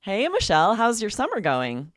Hey, Michelle, how's your summer going?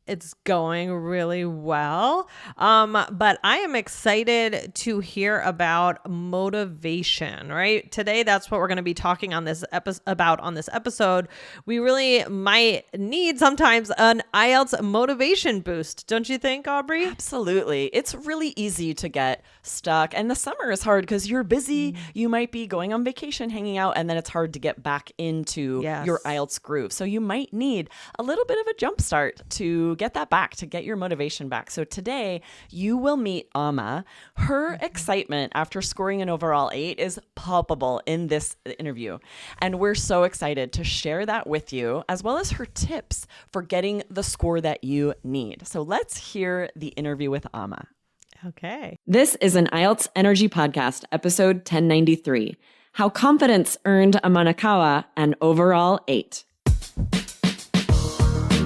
It's going really well. But I am excited to hear about motivation, right? Today, that's what we're going to be talking on this about on this episode. We really might need sometimes an IELTS motivation boost, don't you think, Aubrey? Absolutely. It's really easy to get stuck, and the summer is hard because you're busy. You might be going on vacation, hanging out, and then it's hard to get back into your Yes. IELTS groove. So you might need a little bit of a jump start to get that back, to get your motivation back. So today you will meet Amma. Her excitement after scoring an overall 8 is palpable in this interview. And we're so excited to share that with you, as well as her tips for getting the score that you need. So let's hear the interview with Amma. Okay. This is an IELTS Energy Podcast, episode 1093, How Confidence Earned a Manakawa an Overall 8.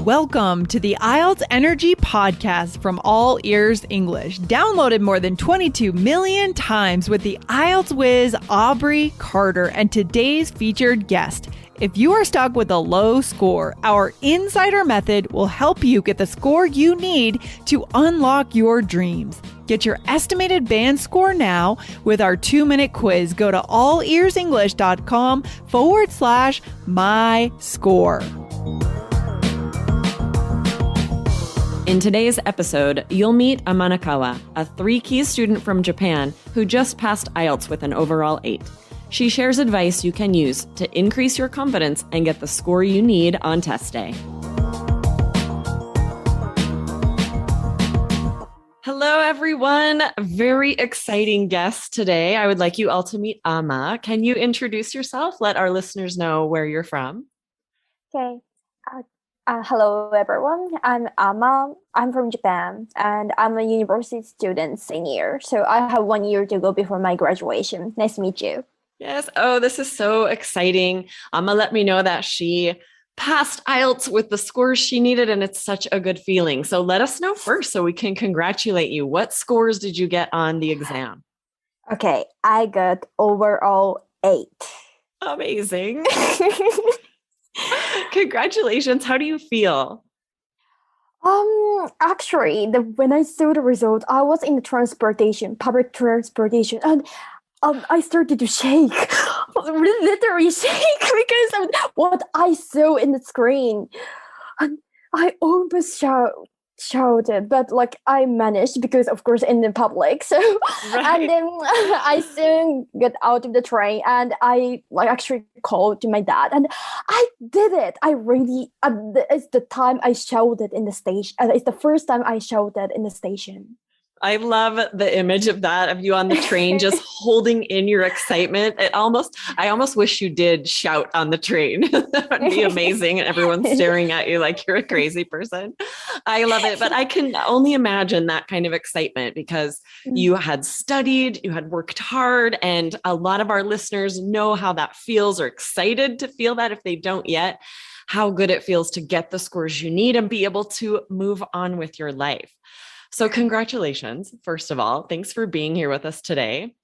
Welcome to the IELTS Energy Podcast from All Ears English, downloaded more than 22 million times with the IELTS whiz Aubrey Carter and today's featured guest. If you are stuck with a low score, our insider method will help you get the score you need to unlock your dreams. Get your estimated band score now with our 2-minute quiz. Go to allearsenglish.com/my score. In today's episode, you'll meet Amanakawa, a 3-key student from Japan who just passed IELTS with an overall 8. She shares advice you can use to increase your confidence and get the score you need on test day. Hello, everyone. Very exciting guest today. I would like you all to meet Amma. Can you introduce yourself? Let our listeners know where you're from. Okay. Hello, everyone. I'm Amma. I'm from Japan, and I'm a university student senior. So I have 1 year to go before my graduation. Nice to meet you. Yes. Oh, this is so exciting. Amma let me know that she passed IELTS with the scores she needed, and it's such a good feeling. So let us know first so we can congratulate you. What scores did you get on the exam? Okay, I got overall 8. Amazing. Congratulations. How do you feel? Actually, when I saw the result, I was in the public transportation, and I started to shake, literally shake because of what I saw in the screen. And I almost shouted, but like I managed because of course in the public. So Right. and then I soon got out of the train and I like actually called to my dad and I did it. I really it's the time I shouted in the station. It's the first time I shouted in the station. I love the image of that, of you on the train, just holding in your excitement. I almost wish you did shout on the train. That would be amazing. And everyone's staring at you like you're a crazy person. I love it. But I can only imagine that kind of excitement because you had studied, you had worked hard, and a lot of our listeners know how that feels or excited to feel that if they don't yet, how good it feels to get the scores you need and be able to move on with your life. So congratulations, first of all. Thanks for being here with us today.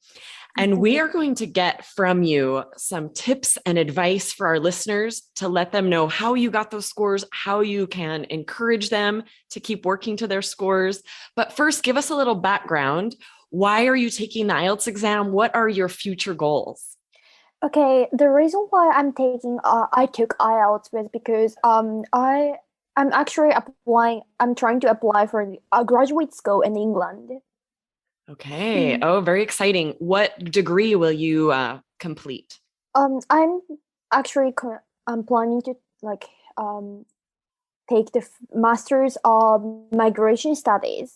And we are going to get from you some tips and advice for our listeners to let them know how you got those scores, how you can encourage them to keep working to their scores. But first, give us a little background. Why are you taking the IELTS exam? What are your future goals? Okay, the reason why I took IELTS was because I'm actually applying. I'm trying to apply for a graduate school in England. Okay. Oh, very exciting. What degree will you complete? I'm actually I'm planning to take the Masters of Migration Studies.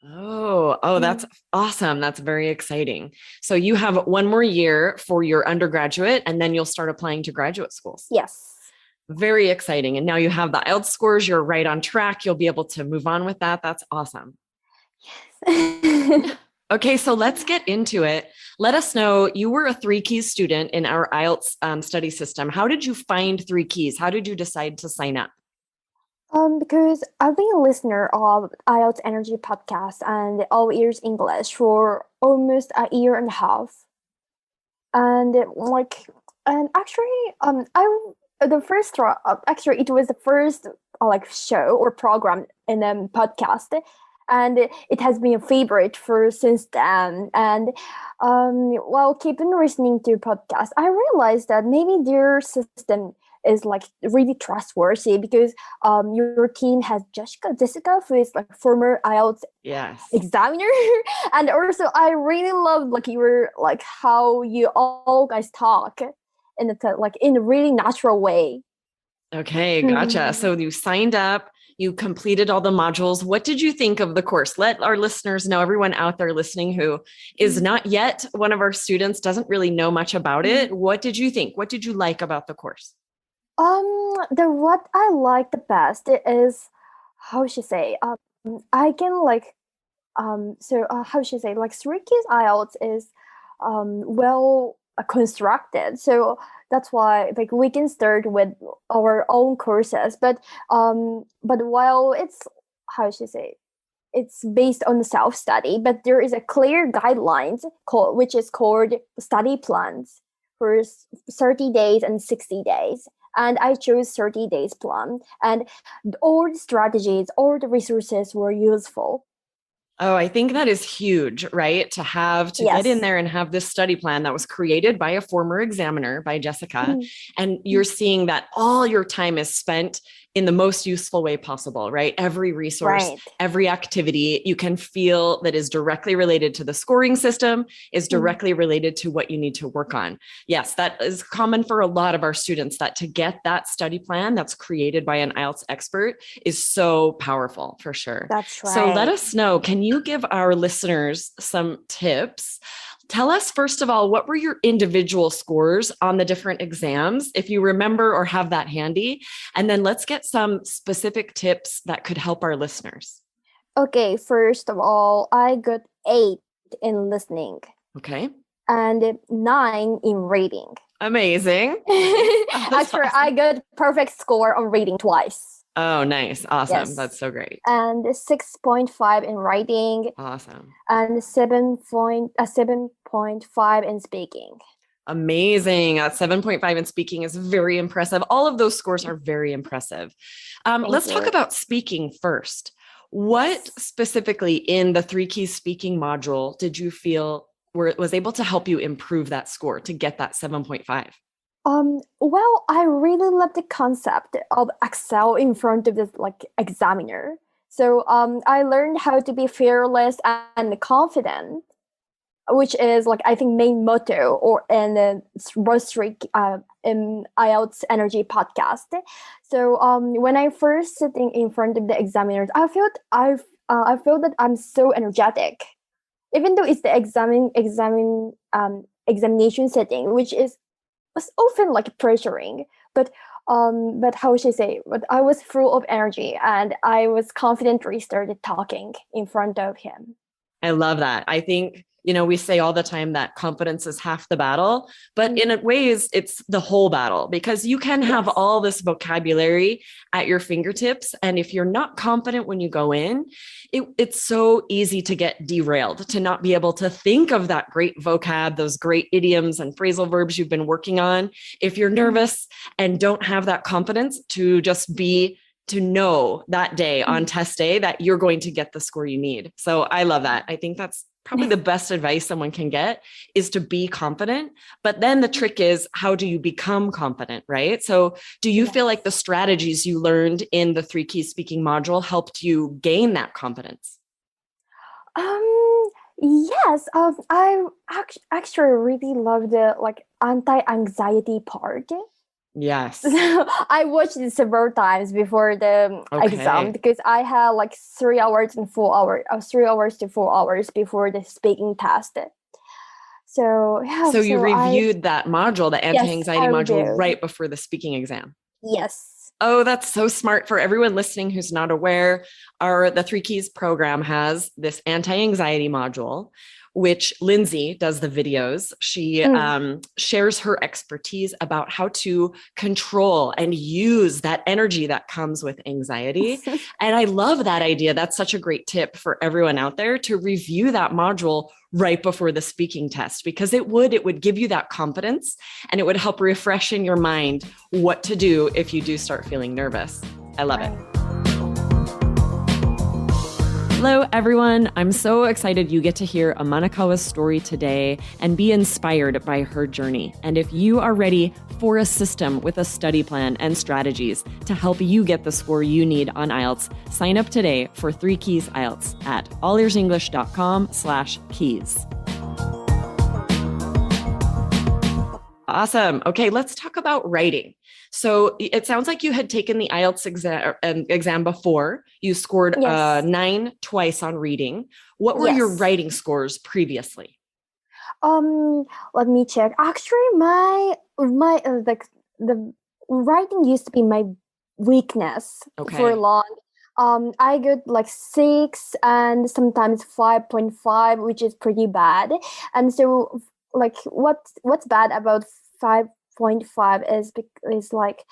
Oh, that's awesome. That's very exciting. So you have 1 more year for your undergraduate, and then you'll start applying to graduate schools. Yes. Very exciting. And now you have the IELTS scores. You're right on track. You'll be able to move on with that. That's awesome. Yes. Okay, so let's get into it. Let us know, you were a 3-Keys student in our IELTS study system. How did you find 3-Keys? How did you decide to sign up? Because I've been a listener of IELTS Energy Podcast and All Ears English for almost a year and a half. And actually, the first actually it was the first like show or program in a podcast, and it has been a favorite for since then. And while keeping listening to podcasts, I realized that maybe their system is like really trustworthy because your team has Jessica, who is like former IELTS Yes. examiner. And also I really love like your like how you all guys talk in in a really natural way. Okay, gotcha. Mhm. So you signed up, you completed all the modules. What did you think of the course? Let our listeners know, everyone out there listening who is not yet one of our students, doesn't really know much about it. What did you think? What did you like about the course? The what I like the best is how should I say I can like how should I say like three keys IELTS is well constructed, so that's why like we can start with our own courses, but while it's how should I say it's based on self study, but there is a clear guidelines called which is called study plans for 30 days and 60 days. And I chose 30 days plan, and all the strategies, all the resources were useful. Oh, I think that is huge, right? To get in Yes. there and have this study plan that was created by a former examiner, by Jessica. And you're seeing that all your time is spent in the most useful way possible, right? Every resource, Right. every activity you can feel that is directly related to the scoring system is directly related to what you need to work on. Yes, that is common for a lot of our students, that to get that study plan that's created by an IELTS expert is so powerful for sure. That's right. So let us know, can you give our listeners some tips? Tell us, first of all, what were your individual scores on the different exams, if you remember or have that handy? And then let's get some specific tips that could help our listeners. Okay, first of all, I got 8 in listening Okay. and 9 in reading. Amazing. Actually, awesome. I got perfect score on reading twice. Oh, nice. Awesome. Yes. That's so great. And 6.5 in writing Awesome. and 7.5 in speaking. Amazing. 7.5 in speaking is very impressive. All of those scores are very impressive. Let's talk you. about speaking first. What specifically in the 3 Keys speaking module did you feel was able to help you improve that score to get that 7.5? Well, I really love the concept of Excel in front of the like examiner. So I learned how to be fearless and confident, which is like I think main motto or in the in IELTS Energy podcast. So when I first sitting in front of the examiners, I felt that I'm so energetic, even though it's the examination setting, which was often like pressuring, but how should I say? But I was full of energy, and I was confidently started talking in front of him. I love that. I think, we say all the time that confidence is half the battle, but in ways it's the whole battle, because you can have all this vocabulary at your fingertips. And if you're not confident when you go in, it's so easy to get derailed, to not be able to think of that great vocab, those great idioms and phrasal verbs you've been working on. If you're nervous and don't have that confidence to know that day on test day that you're going to get the score you need. So I love that. I think that's probably the best advice someone can get, is to be confident. But then the trick is, how do you become confident, right? So do you feel like the strategies you learned in the 3 Keys speaking module helped you gain that confidence? Yes. I actually really love the like anti-anxiety part. Yes. I watched it several times before the exam, because I had like 3 hours to 4 hours before the speaking test. So yeah. So you reviewed that module, the anti-anxiety module, reviewed. right before the speaking exam. Yes. Oh, that's so smart. For everyone listening who's not aware, the 3 Keys program has this anti-anxiety module, which Lindsay does the videos. She shares her expertise about how to control and use that energy that comes with anxiety. And I love that idea. That's such a great tip for everyone out there, to review that module right before the speaking test, because it would give you that confidence, and it would help refresh in your mind what to do if you do start feeling nervous. I love it. Hello, everyone. I'm so excited you get to hear Amanakawa's story today and be inspired by her journey. And if you are ready for a system with a study plan and strategies to help you get the score you need on IELTS, sign up today for 3 Keys IELTS at allearsenglish.com/keys. Awesome. Okay, let's talk about writing. So it sounds like you had taken the IELTS exam before. You scored 9 twice on reading. What were your writing scores previously? Let me check. Actually, my like the writing used to be my weakness for long. I got like 6 and sometimes 5.5, which is pretty bad. And so, like, what's bad about 5.5 is like,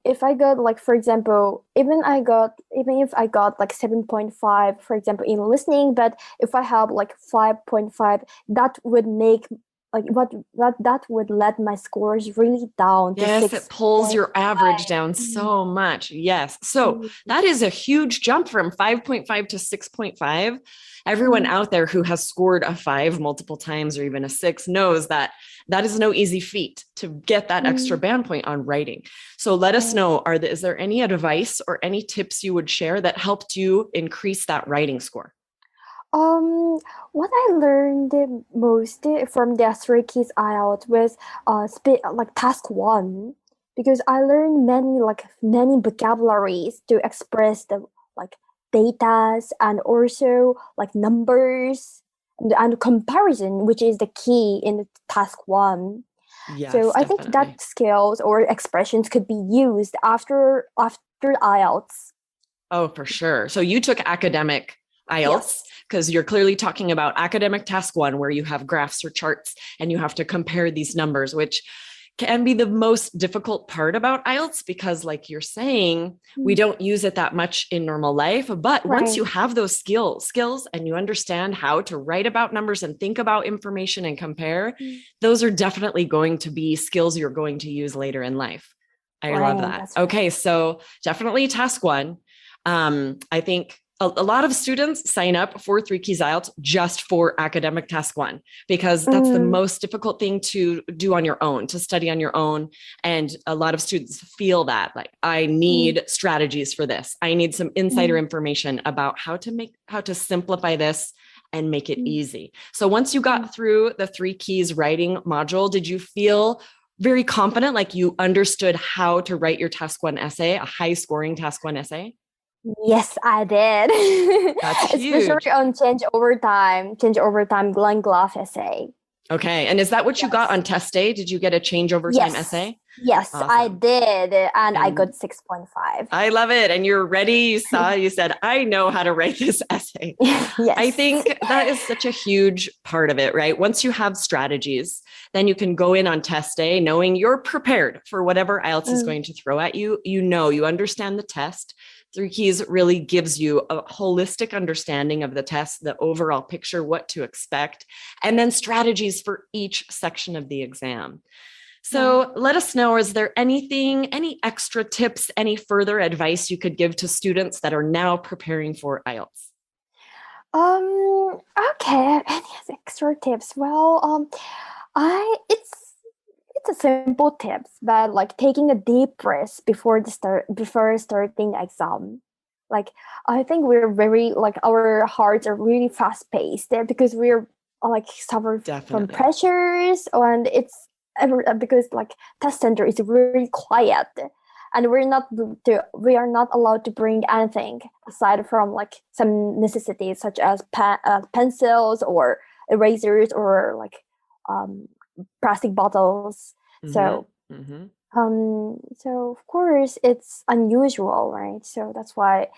if I got, like, for example, even if I got like 7.5, for example, in listening, but if I have like 5.5, that would make like that would let my scores really down. Yes, it pulls your average down so much. Yes. So that is a huge jump from 5.5 to 6.5. Everyone out there who has scored a 5 multiple times or even a 6 knows that that is no easy feat to get that extra band point on writing. So let us know, is there any advice or any tips you would share that helped you increase that writing score? What I learned most from the 3 Keys IELTS was like task 1, because I learned many vocabularies to express the like datas and also like numbers and comparison, which is the key in the task 1. Yes, so I definitely. think that skills or expressions could be used after IELTS. Oh, for sure. So you took academic IELTS because you're clearly talking about academic task 1, where you have graphs or charts and you have to compare these numbers, which can be the most difficult part about IELTS, because like you're saying, we don't use it that much in normal life. But once you have those skills and you understand how to write about numbers and think about information and compare, those are definitely going to be skills you're going to use later in life. I love that. Okay. So definitely task 1. I think a lot of students sign up for 3 Keys IELTS just for academic task 1, because that's the most difficult thing to do on your own, to study on your own. And a lot of students feel that, like, I need strategies for this. I need some insider information about how to simplify this and make it easy. So once you got through the 3 Keys writing module, did you feel very confident, like you understood how to write your task 1 essay, a high scoring task 1 essay? Yes, I did. That's huge. Especially on change over time line graph essay. Okay. And is that what you got on test day? Did you get a change over time essay? Yes, Awesome. I did. And I got 6.5. I love it. And you're ready. You said, I know how to write this essay. Yes. I think that is such a huge part of it, right? Once you have strategies, then you can go in on test day knowing you're prepared for whatever IELTS is going to throw at you. You understand the test. 3 Keys really gives you a holistic understanding of the test, the overall picture, what to expect, and then strategies for each section of the exam. So let us know, is there any extra tips, any further advice you could give to students that are now preparing for IELTS? Okay, any extra tips? Well, it's a simple tips, but like taking a deep breath before starting the exam. Like, I think we're very, like, our hearts are really fast paced because we're like suffer from pressures, and because like test center is really quiet, and we are not allowed to bring anything aside from like some necessities such as pencils or erasers or like plastic bottles. So so of course it's unusual, right? So that's why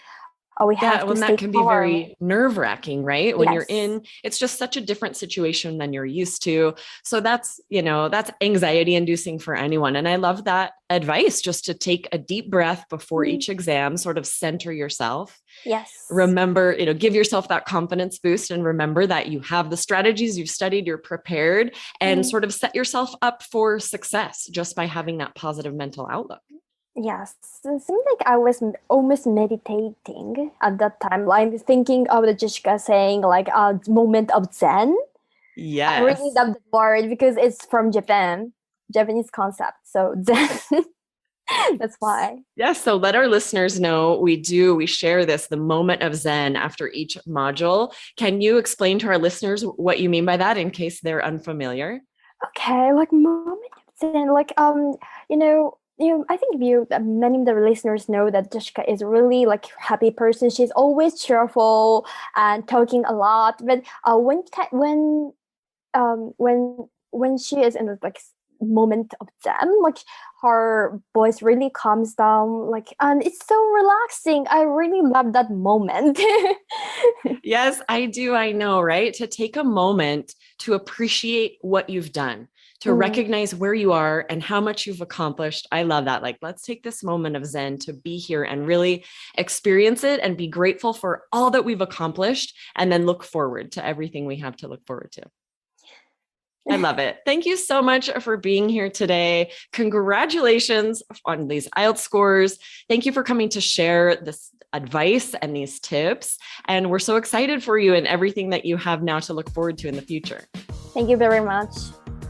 We have to when stay that can be calm. very nerve-wracking, right? When you're Yes. it's just such a different situation than you're used to. So that's anxiety inducing for anyone. And I love that advice, just to take a deep breath before each exam, sort of center yourself. Yes. Remember, give yourself that confidence boost, and remember that you have the strategies, you've studied, you're prepared, and sort of set yourself up for success just by having that positive mental outlook. Yes, it seemed like I was almost meditating at that time, like thinking of the Jessica saying like a moment of Zen. Yes. I really love the word because it's from Japanese concept. So Zen, that's why. Yes. So let our listeners know we share the moment of Zen after each module. Can you explain to our listeners what you mean by that in case they're unfamiliar? Okay, like moment of Zen, like I think many of the listeners know that Jessica is really like happy person. She's always cheerful and talking a lot. But when she is in a like moment of Zen, like her voice really calms down, like, and it's so relaxing. I really love that moment. Yes, I do. I know, right? To take a moment to appreciate what you've done, to recognize where you are and how much you've accomplished. I love that. Like, let's take this moment of Zen to be here and really experience it and be grateful for all that we've accomplished, and then look forward to everything we have to look forward to. I love it. Thank you so much for being here today. Congratulations on these IELTS scores. Thank you for coming to share this advice and these tips. And we're so excited for you and everything that you have now to look forward to in the future. Thank you very much.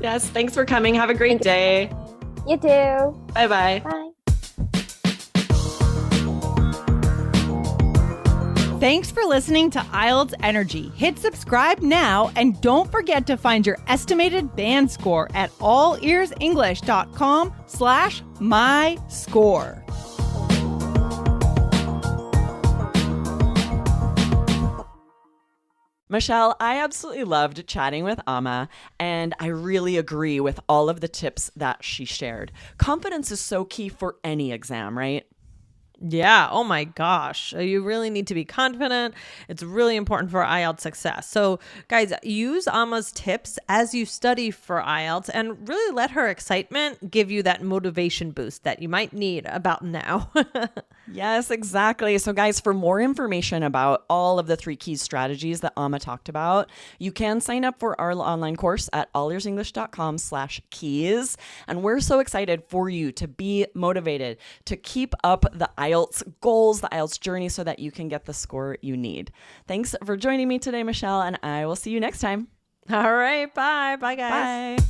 Yes, thanks for coming. Have a great day. You too. Bye-bye. Bye. Thanks for listening to IELTS Energy. Hit subscribe now, and don't forget to find your estimated band score at allearsenglish.com/myscore. Michelle, I absolutely loved chatting with Amma, and I really agree with all of the tips that she shared. Confidence is so key for any exam, right? Yeah. Oh my gosh. You really need to be confident. It's really important for IELTS success. So guys, use Amma's tips as you study for IELTS and really let her excitement give you that motivation boost that you might need about now. Yes, exactly. So guys, for more information about all of the 3 key strategies that Amma talked about, you can sign up for our online course at allearsenglish.com/keys. And we're so excited for you to be motivated to keep up the IELTS goals, the IELTS journey, so that you can get the score you need. Thanks for joining me today, Michelle, and I will see you next time. All right. Bye. Bye, guys. Bye.